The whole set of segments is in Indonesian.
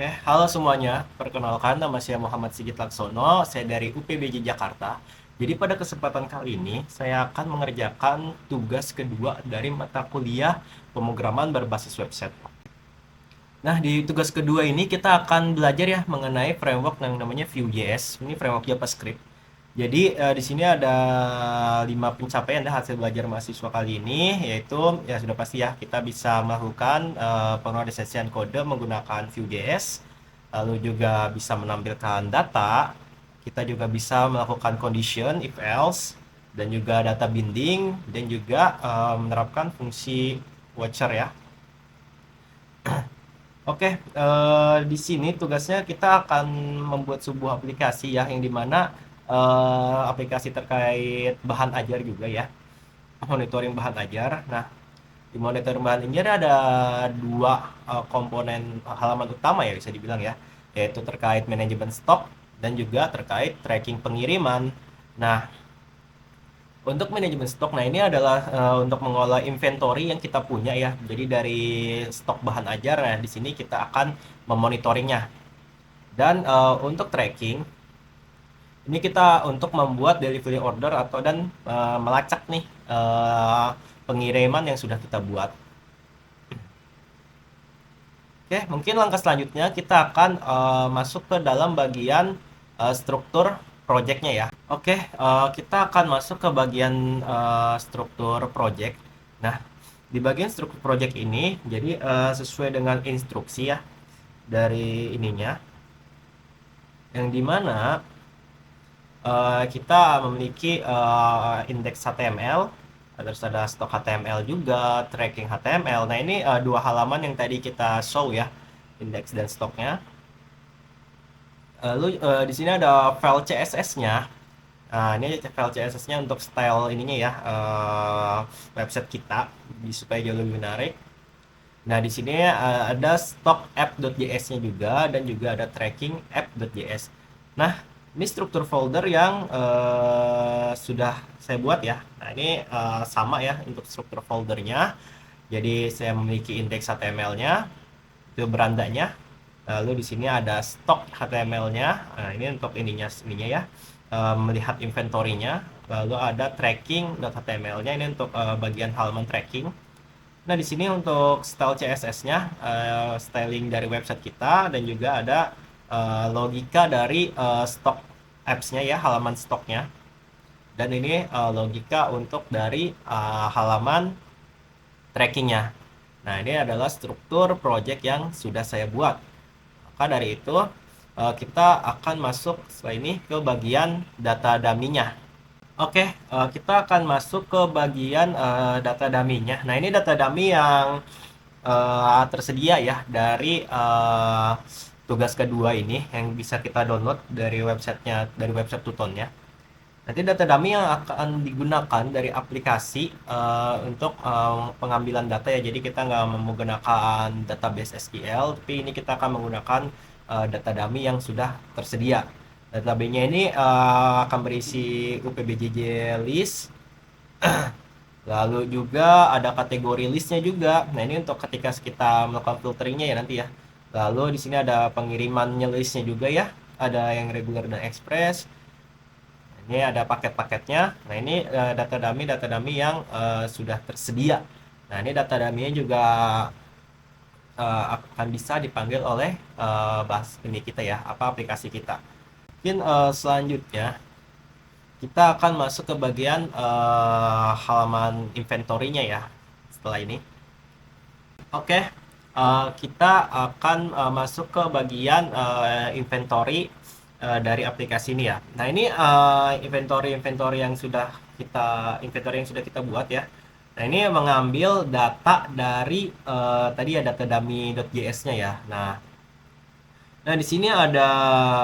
Oke, halo semuanya. Perkenalkan, nama saya Muhammad Sigit Laksono. Saya dari UPBJ Jakarta. Jadi pada kesempatan kali ini, saya akan mengerjakan tugas kedua dari mata kuliah pemrograman berbasis website. Nah, di tugas kedua ini kita akan belajar ya mengenai framework yang namanya Vue.js. Ini framework JavaScript. Jadi di sini ada 5 pencapaian ya hasil belajar mahasiswa kali ini, yaitu ya sudah pasti ya kita bisa melakukan pengorganisasian kode menggunakan Vue.js, lalu juga bisa menampilkan data, kita juga bisa melakukan condition if else, dan juga data binding, dan juga menerapkan fungsi watcher ya. Oke, di sini tugasnya kita akan membuat sebuah aplikasi ya, yang dimana aplikasi terkait bahan ajar juga ya, monitoring bahan ajar. Nah, di monitoring bahan ajar ada dua komponen halaman utama ya bisa dibilang ya, yaitu terkait manajemen stok dan juga terkait tracking pengiriman. Nah, untuk manajemen stok, nah ini adalah untuk mengolah inventory yang kita punya ya. Jadi dari stok bahan ajar, nah di sini kita akan memonitoringnya. Dan untuk tracking, ini kita untuk membuat delivery order atau dan melacak nih pengiriman yang sudah kita buat. Oke, mungkin langkah selanjutnya kita akan masuk ke dalam bagian struktur projectnya ya. Oke, kita akan masuk ke bagian struktur project. Nah, di bagian struktur project ini, jadi sesuai dengan instruksi ya dari ininya, yang dimana kita memiliki indeks HTML, terus ada stok HTML juga, tracking HTML. Nah, ini dua halaman yang tadi kita show ya, indeks dan stoknya. Lalu di sini ada file CSS-nya. Nah, ini file CSS-nya untuk style ininya ya, website kita, supaya jauh lebih menarik. Nah, di sini ada stock app.js-nya juga, dan juga ada tracking app.js. Nah, ini struktur folder yang sudah saya buat ya. Nah, ini sama ya untuk struktur foldernya. Jadi, saya memiliki indeks HTML-nya, itu berandanya. Lalu di sini ada stok HTML-nya. Nah, ini untuk ininya ya, melihat inventory-nya. Lalu ada tracking.html-nya, ini untuk bagian halaman tracking. Nah, di sini untuk style CSS-nya, styling dari website kita, dan juga ada logika dari stok apps-nya ya, halaman stoknya. Dan ini logika untuk dari halaman trackingnya. Nah, ini adalah struktur project yang sudah saya buat. Maka dari itu, kita akan masuk setelah ini ke bagian data dummy-nya. Oke, kita akan masuk ke bagian data dummy-nya. Nah, ini data dummy yang tersedia ya dari tugas kedua ini, yang bisa kita download dari websitenya, dari website Tutonnya. Nanti data dummy yang akan digunakan dari aplikasi untuk pengambilan data ya. Jadi kita nggak menggunakan database SQL, tapi ini kita akan menggunakan data dummy yang sudah tersedia. Data dummy-nya ini akan berisi UPBJJ list, lalu juga ada kategori listnya juga. Nah, ini untuk ketika kita melakukan filteringnya ya nanti ya. Lalu di sini ada pengirimannya listnya juga ya. Ada yang regular dan express. Ini ada paket-paketnya. Nah, ini data dummy yang sudah tersedia. Nah, ini data dummy-nya juga akan bisa dipanggil oleh bahas ini kita ya, apa aplikasi kita. Mungkin selanjutnya kita akan masuk ke bagian halaman inventory-nya ya setelah ini. Oke, kita akan masuk ke bagian inventory dari aplikasi ini ya. Nah, ini inventory yang sudah kita buat ya. Nah, ini mengambil data dari tadi ya, data dummy.js-nya ya. Nah, di sini ada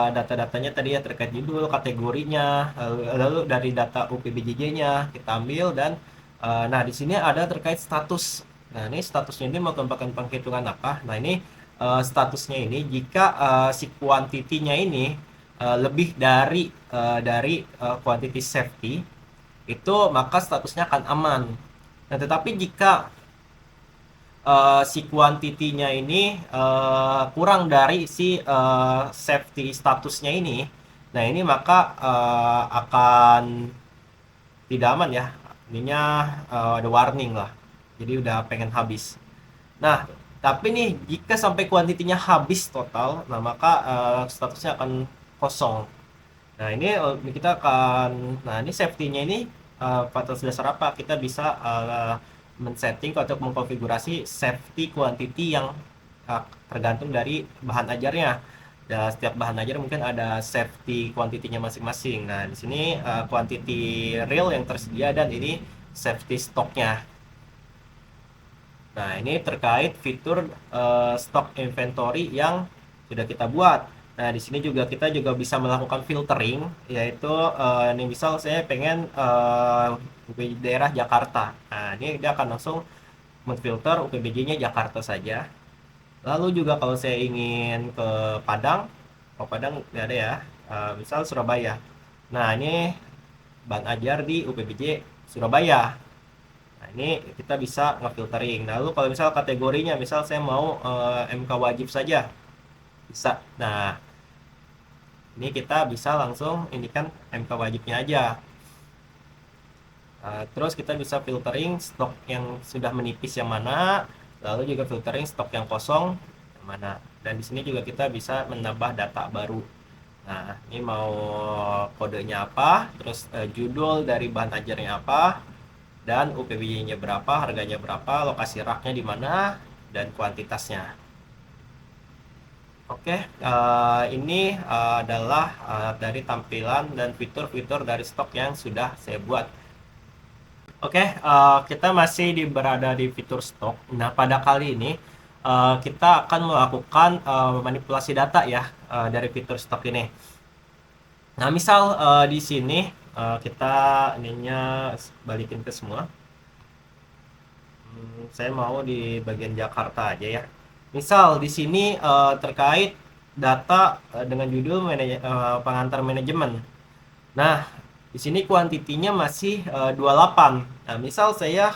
data-datanya tadi ya, terkait judul, kategorinya, lalu dari data UPBJJ-nya kita ambil, dan nah di sini ada terkait status. Nah, ini statusnya ini merupakan penghitungan apa? Nah, ini statusnya ini jika si kuantitinya ini lebih dari quantity safety, itu maka statusnya akan aman. Nah, tetapi jika si kuantitinya ini kurang dari si safety statusnya ini. Nah, ini maka akan tidak aman ya. Ininya ada warning lah. Jadi udah pengen habis. Nah, tapi nih jika sampai kuantitinya habis total, nah maka statusnya akan kosong. Nah, ini kita akan, nah ini safety-nya ini atas dasar apa? Kita bisa men-setting atau mengkonfigurasi safety quantity yang tergantung dari bahan ajarnya. Dan setiap bahan ajar mungkin ada safety quantity-nya masing-masing. Nah, di sini quantity real yang tersedia dan ini safety stock-nya. Nah, ini terkait fitur stock inventory yang sudah kita buat. Nah, di sini juga kita juga bisa melakukan filtering, yaitu ini misal saya pengen UPBJ daerah Jakarta. Nah, ini dia akan langsung menfilter UPBJ-nya Jakarta saja. Lalu juga kalau saya ingin ke Padang, oh Padang nggak ada ya, misal Surabaya. Nah, ini bahan ajar di UPBJ Surabaya. Nah, ini kita bisa ngefiltering. Nah, lalu kalau misal kategorinya, misal saya mau MK wajib saja, bisa. Nah, ini kita bisa langsung ini kan MK wajibnya aja. Terus kita bisa filtering stok yang sudah menipis yang mana, lalu juga filtering stok yang kosong yang mana. Dan di sini juga kita bisa menambah data baru. Nah, ini mau kodenya apa, terus judul dari bahan ajarnya apa, dan UPBY-nya berapa, harganya berapa, lokasi raknya di mana, dan kuantitasnya. Oke, ini adalah dari tampilan dan fitur-fitur dari stok yang sudah saya buat. Oke, kita masih berada di fitur stok. Nah, pada kali ini kita akan melakukan manipulasi data ya dari fitur stok ini. Nah, misal di sini kita ininya balikin ke semua. Saya mau di bagian Jakarta aja ya. Misal di sini terkait data dengan judul pengantar manajemen. Nah, di sini kuantitinya masih 28. Nah, misal saya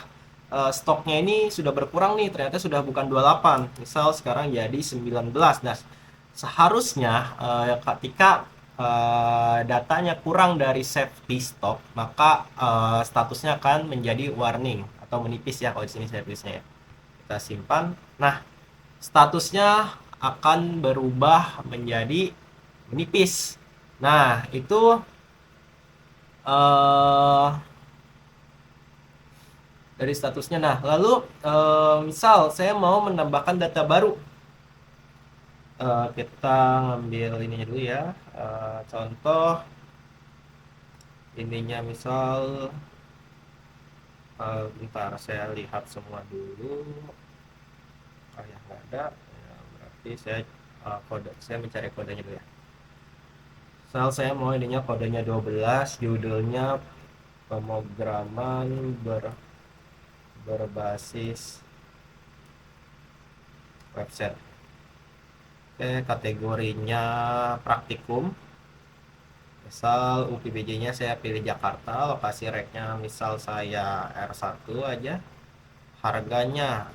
stoknya ini sudah berkurang nih, ternyata sudah bukan 28. Misal sekarang jadi 19. Nah, seharusnya ketika datanya kurang dari safety stock, maka statusnya akan menjadi warning atau menipis ya kalau di sini saya tulisnya ya. Kita simpan. Nah, statusnya akan berubah menjadi menipis. Nah, itu dari statusnya. Nah, lalu misal saya mau menambahkan data baru. Kita ngambil ininya dulu ya. Contoh ininya misal bentar saya lihat semua dulu. Ya nggak ada. Ya, berarti saya mencari kodenya dulu ya. Misal saya mau ininya kodenya 12, judulnya pemrograman berbasis website. Oke, kategorinya praktikum. Misal UPBJ-nya saya pilih Jakarta, lokasi reknya misal saya R1 aja. Harganya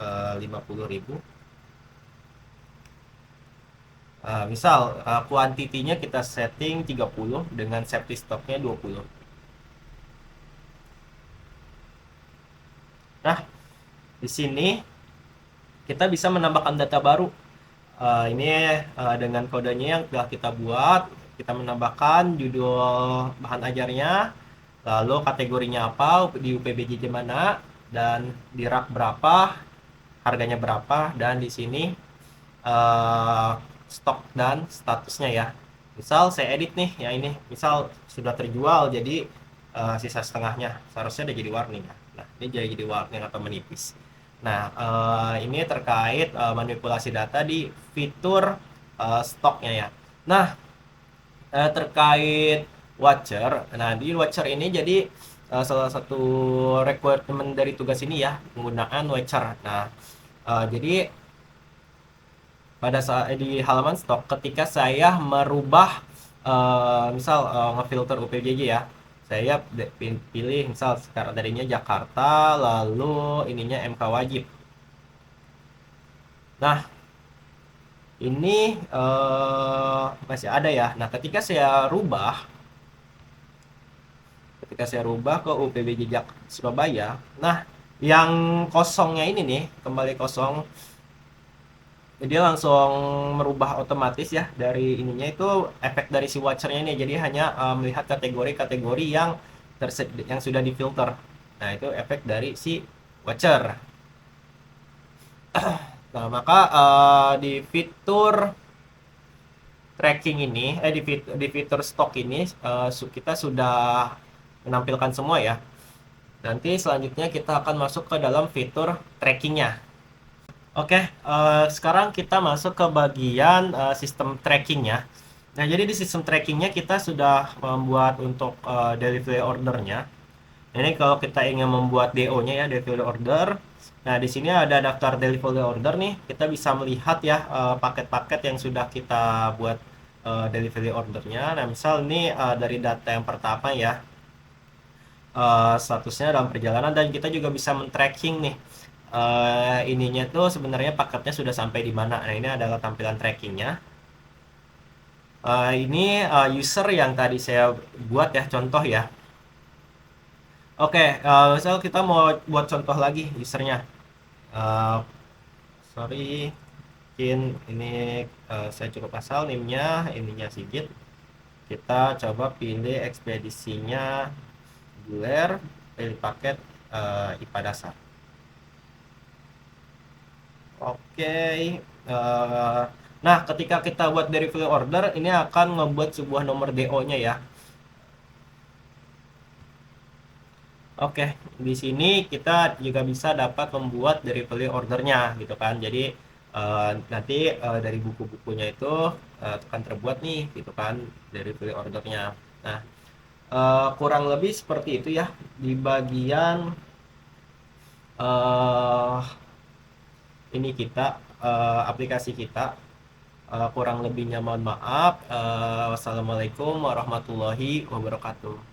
50.000. Misal kuantitinya kita setting 30 dengan safety stocknya 20. Nah, di sini kita bisa menambahkan data baru. Ini dengan kodenya yang telah kita buat, kita menambahkan judul bahan ajarnya, lalu kategorinya apa, di UPBJ mana, dan di rak berapa, harganya berapa, dan di sini stok dan statusnya ya. Misal saya edit nih, ya ini misal sudah terjual jadi sisa setengahnya, seharusnya udah jadi warning ya. Nah, ini jadi warning atau menipis. Nah, ini terkait manipulasi data di fitur stoknya ya. Nah, terkait watcher. Nah, di watcher ini jadi salah satu requirement dari tugas ini ya, penggunaan watcher. Nah, jadi pada saat di halaman stok ketika saya merubah misal ngefilter UPJJ ya, saya pilih misal sekarang tadinya Jakarta lalu ininya MK wajib. Nah, ini masih ada ya. Nah, ketika saya rubah ke UPB Jejak Surabaya, nah yang kosongnya ini nih kembali kosong, dia langsung merubah otomatis ya dari ininya itu efek dari si watchernya ini. Jadi hanya melihat kategori-kategori yang sudah difilter. Nah, itu efek dari si watcher. Nah, maka di fitur tracking ini, di fitur stok ini, kita sudah menampilkan semua ya. Nanti selanjutnya kita akan masuk ke dalam fitur trackingnya. Oke, sekarang kita masuk ke bagian sistem trackingnya. Nah, jadi di sistem trackingnya kita sudah membuat untuk delivery ordernya. Ini kalau kita ingin membuat DO-nya ya, delivery order. Nah, di sini ada daftar delivery order nih. Kita bisa melihat ya paket-paket yang sudah kita buat delivery ordernya. Nah, misal ini dari data yang pertama ya, statusnya dalam perjalanan, dan kita juga bisa men-tracking nih ininya tuh sebenarnya paketnya sudah sampai di mana. Nah, ini adalah tampilan trackingnya. Ini user yang tadi saya buat ya, contoh ya. Oke, misal kita mau buat contoh lagi usernya. Uh, Sorry, mungkin ini saya cukup asal name-nya, ininya Sigit. Kita coba pilih ekspedisinya Guler, pilih paket IPA dasar. Oke, nah ketika kita buat delivery order, ini akan membuat sebuah nomor DO-nya ya. Oke, di sini kita juga bisa dapat membuat delivery ordernya gitu kan. Jadi nanti dari buku-bukunya itu akan terbuat nih gitu kan delivery ordernya. Nah, kurang lebih seperti itu ya di bagian uh, ini kita aplikasi kita. Kurang lebihnya mohon maaf. Wassalamualaikum warahmatullahi wabarakatuh.